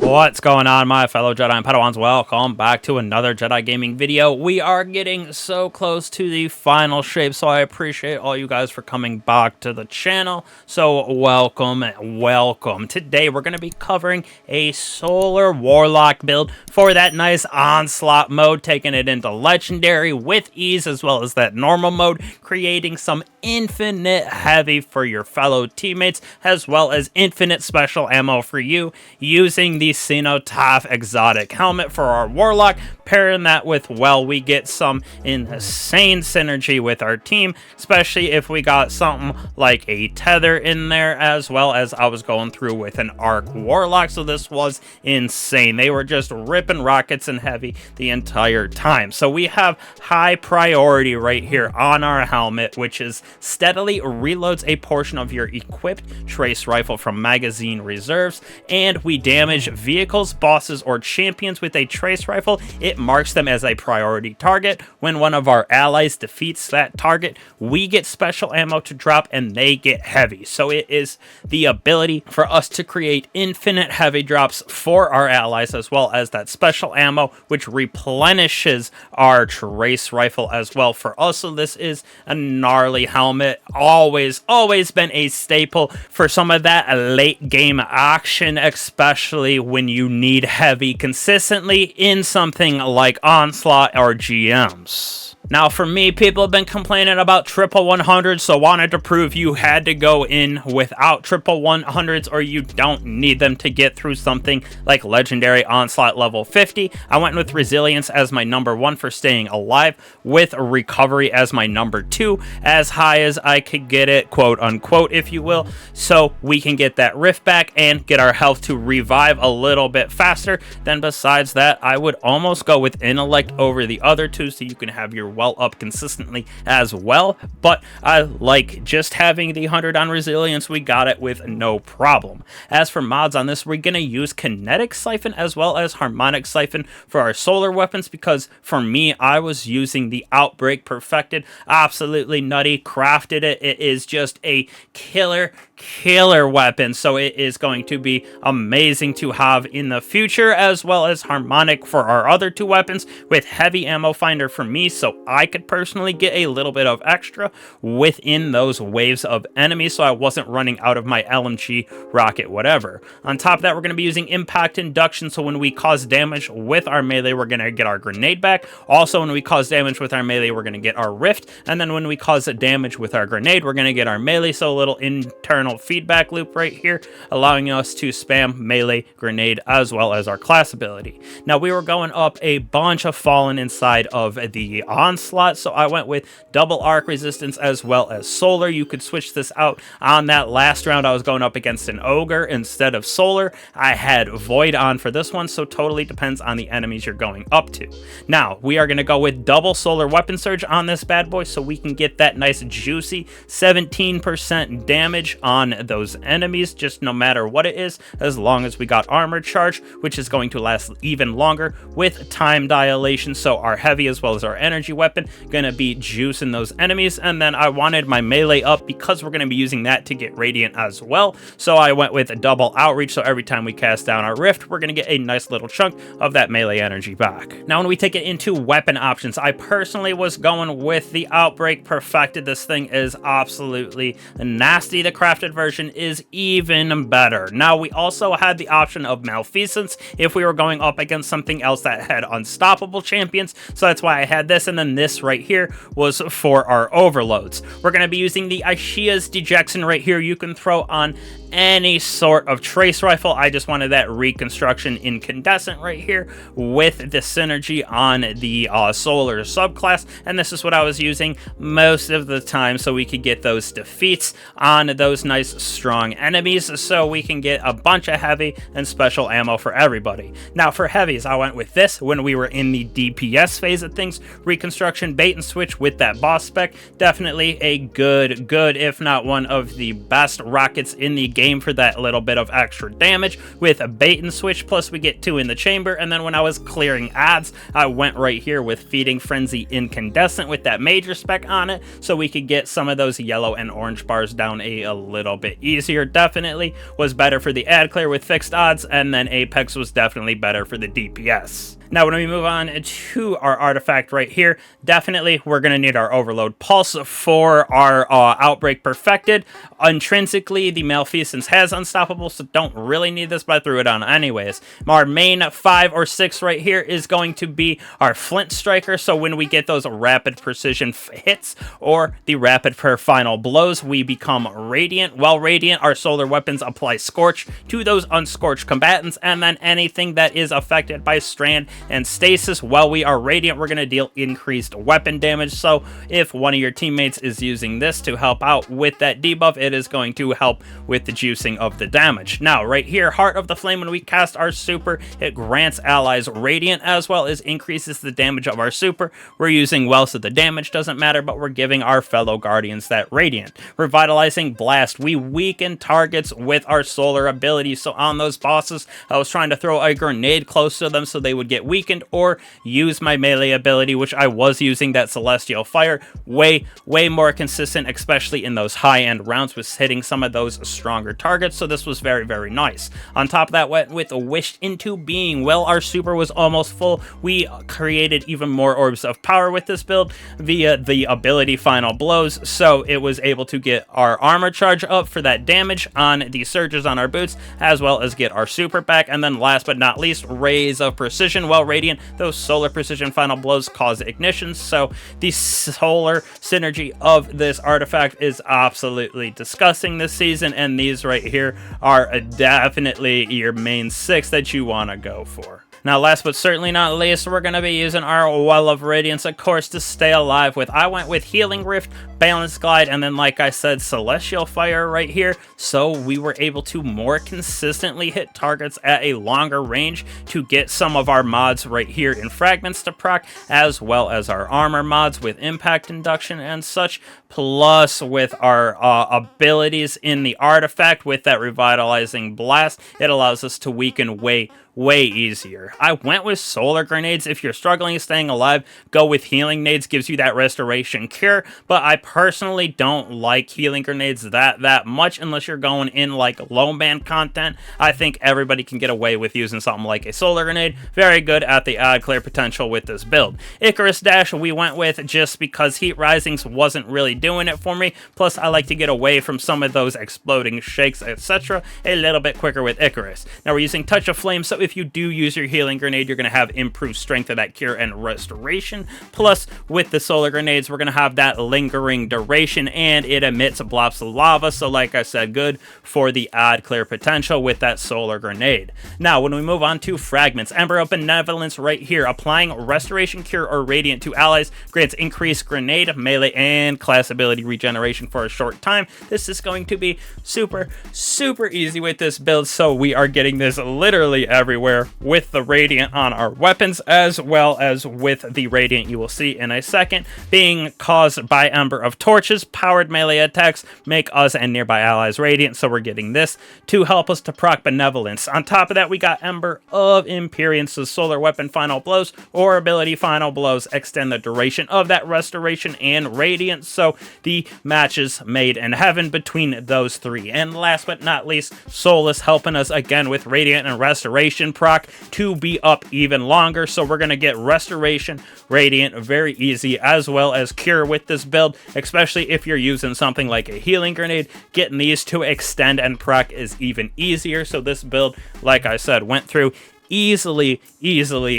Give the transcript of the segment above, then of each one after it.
What's going on, my fellow Jedi and Padawans? Welcome back to another Jedi gaming video. We are getting so close to the final shape, so I appreciate all you guys for coming back to the channel. So welcome. Today we're going to be covering a solar Warlock build for that nice Onslaught mode, taking it into Legendary with ease, as well as that normal mode, creating some infinite heavy for your fellow teammates, as well as infinite special ammo for you, using the Cenotaph exotic helmet for our Warlock. Pairing that with, well, we get some insane synergy with our team, especially if we got something like a tether in there, as well as I was going through with an arc Warlock, so this was insane. They were just ripping rockets and heavy the entire time. So we have high priority right here on our helmet, which is steadily reloads a portion of your equipped trace rifle from magazine reserves, and we damage vehicles, bosses, or champions with a trace rifle. It marks them as a priority target. When one of our allies defeats that target, we get special ammo to drop and they get heavy. So it is the ability for us to create infinite heavy drops for our allies, as well as that special ammo which replenishes our trace rifle as well for us. So this is a gnarly helmet. Always been a staple for some of that late game action, especially when you need heavy consistently in something like Onslaught or GMs. Now, for me, people have been complaining about triple 100s, so wanted to prove you had to go in without triple 100s, or you don't need them to get through something like Legendary Onslaught level 50. I went with Resilience as my number 1 for staying alive, with Recovery as my number 2, as high as I could get it, quote unquote, if you will, so we can get that rift back and get our health to revive a little bit faster. Then besides that, I would almost go with Intellect over the other two, so you can have your well up consistently as well, but I like just having the 100 on Resilience. We got it with no problem. As for mods on this, we're going to use Kinetic Siphon as well as Harmonic Siphon for our solar weapons, because for me, I was using the Outbreak Perfected. Absolutely nutty. Crafted it. It is just a killer weapon, so it is going to be amazing to have in the future, as well as Harmonic for our other two weapons, with Heavy Ammo Finder for me, so I could personally get a little bit of extra within those waves of enemies, so I wasn't running out of my LMG, rocket, whatever. On top of that, we're going to be using Impact Induction, so when we cause damage with our melee, we're going to get our grenade back. Also, when we cause damage with our melee, we're going to get our rift, and then when we cause damage with our grenade, we're going to get our melee, so a little internal feedback loop right here, allowing us to spam melee, grenade, as well as our class ability. Now, we were going up a bunch of Fallen inside of the Onslaught, so I went with double arc resistance as well as solar. You could switch this out. On that last round, I was going up against an ogre instead of solar. I had void on for this one, so totally depends on the enemies you're going up to. Now, we are going to go with double solar weapon surge on this bad boy, so we can get that nice juicy 17% damage on those enemies, just no matter what it is, as long as we got armor charge, which is going to last even longer with time dilation. So our heavy as well as our energy weapon gonna be juicing those enemies. And then I wanted my melee up because we're gonna be using that to get radiant as well, so I went with a double outreach, so every time we cast down our rift, we're gonna get a nice little chunk of that melee energy back. Now, when we take it into weapon options, I personally was going with the Outbreak Perfected. This thing is absolutely nasty. The crafted version is even better. Now, we also had the option of Malfeasance if we were going up against something else that had unstoppable champions, so that's why I had this. And then this right here was for our overloads. We're going to be using the Aishia's Dejection right here. You can throw on any sort of trace rifle. I just wanted that reconstruction incandescent right here with the synergy on the solar subclass, and this is what I was using most of the time, so we could get those defeats on those nice strong enemies, so we can get a bunch of heavy and special ammo for everybody. Now, for heavies, I went with this when we were in the DPS phase of things, reconstruction Destruction bait and switch with that boss spec. Definitely a good, if not one of the best rockets in the game for that little bit of extra damage with a bait and switch. Plus we get 2 in the chamber, and then when I was clearing ads, I went right here with Feeding Frenzy Incandescent with that major spec on it, so we could get some of those yellow and orange bars down a little bit easier. Definitely was better for the ad clear with fixed odds, and then Apex was definitely better for the DPS. Now, when we move on to our artifact right here, definitely we're going to need our Overload Pulse for our Outbreak Perfected. Intrinsically, the Malfeasance has Unstoppable, so don't really need this, but I threw it on anyways. Our main 5 or 6 right here is going to be our Flint Striker, so when we get those rapid precision hits or the rapid per final blows, we become Radiant. While Radiant, our solar weapons apply Scorch to those unscorched combatants, and then anything that is affected by Strand and Stasis, while we are Radiant, we're going to deal increased weapon damage. So if one of your teammates is using this to help out with that debuff, it is going to help with the juicing of the damage. Now, right here, Heart of the Flame, when we cast our super, it grants allies Radiant as well as increases the damage of our super. We're using well, so the damage doesn't matter, but we're giving our fellow Guardians that Radiant. Revitalizing Blast, we weaken targets with our solar ability. So on those bosses, I was trying to throw a grenade close to them so they would get weakened, or use my melee ability, which I was using that Celestial Fire, way more consistent, especially in those high-end rounds, with hitting some of those stronger targets. So this was very nice. On top of that, went with Wished into Being. Well, our super was almost full. We created even more Orbs of Power with this build via the ability Final Blows, so it was able to get our armor charge up for that damage on the surges on our boots, as well as get our super back. And then last but not least, Rays of Precision. Well, Radiant, those solar precision final blows cause ignition, so the solar synergy of this artifact is absolutely disgusting this season, and these right here are definitely your main 6 that you want to go for. Now, last but certainly not least, we're going to be using our Well of Radiance, of course, to stay alive with. I went with Healing Rift, Balance Glide, and then, like I said, Celestial Fire right here, so we were able to more consistently hit targets at a longer range to get some of our mods right here in Fragments to proc, as well as our armor mods with Impact Induction and such, plus with our abilities in the artifact with that Revitalizing Blast. It allows us to weaken way easier. I went with Solar Grenades. If you're struggling staying alive, go with Healing Nades, gives you that Restoration Cure, but I personally don't like Healing Grenades that much unless you're going in like low man content. I think everybody can get away with using something like a Solar Grenade. Very good at the ad clear potential with this build. Icarus Dash we went with just because Heat Risings wasn't really doing it for me, plus I like to get away from some of those exploding shakes, etc. a little bit quicker with Icarus. Now we're using Touch of Flame, so if you do use your Healing Grenade, you're going to have improved strength of that cure and restoration. Plus, with the Solar Grenades, we're going to have that lingering duration, and it emits blobs of lava, so like I said, good for the ad clear potential with that Solar Grenade. Now, when we move on to Fragments, Ember of Benevolence right here, applying Restoration, Cure, or Radiant to allies grants increased grenade, melee, and class ability regeneration for a short time. This is going to be super easy with this build, so we are getting this literally everywhere with the Radiant on our weapons, as well as with the Radiant you will see in a second being caused by Ember of Torches. Powered melee attacks make us and nearby allies Radiant, so we're getting this to help us to proc Benevolence. On top of that, we got Ember of Imperience, so solar weapon Final Blows or ability Final Blows extend the duration of that restoration and Radiant, so the matches made in heaven between those 3. And last but not least, Soulless helping us again with Radiant and Restoration proc to be up even longer, so we're going to get Restoration, Radiant very easy, as well as Cure with this build, especially if you're using something like a Healing Grenade. Getting these to extend and proc is even easier, so this build, like I said, went through easily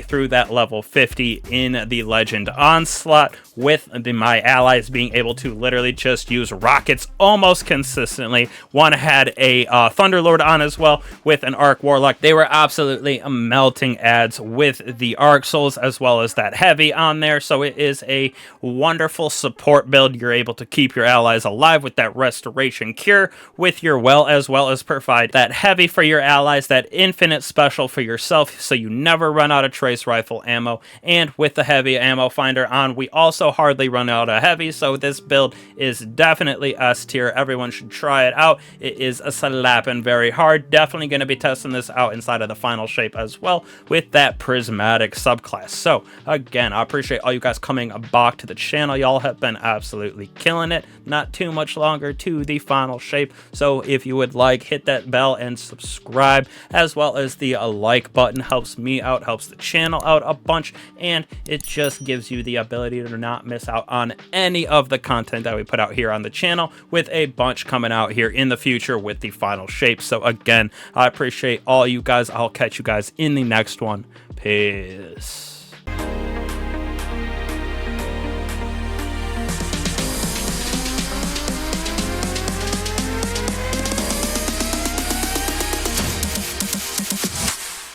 through that level 50 in the Legend Onslaught, with my allies being able to literally just use rockets almost consistently. One had a Thunderlord on as well with an Arc Warlock. They were absolutely melting ads with the Arc Souls as well as that Heavy on there, so it is a wonderful support build. You're able to keep your allies alive with that Restoration Cure with your as well as provide that Heavy for your allies, that infinite special for yourself, itself so you never run out of trace rifle ammo. And with the heavy ammo finder on, we also hardly run out of heavy, so this build is definitely S tier. Everyone should try it out. It is a slapping very hard. Definitely going to be testing this out inside of the final shape as well with that prismatic subclass. So again, I appreciate all you guys coming back to the channel. Y'all have been absolutely killing it. Not too much longer to the final shape, so if you would like, hit that bell and subscribe, as well as the like button. Helps me out, helps the channel out a bunch, and it just gives you the ability to not miss out on any of the content that we put out here on the channel, with a bunch coming out here in the future with the final shape. So again, I appreciate all you guys. I'll catch you guys in the next one. Peace.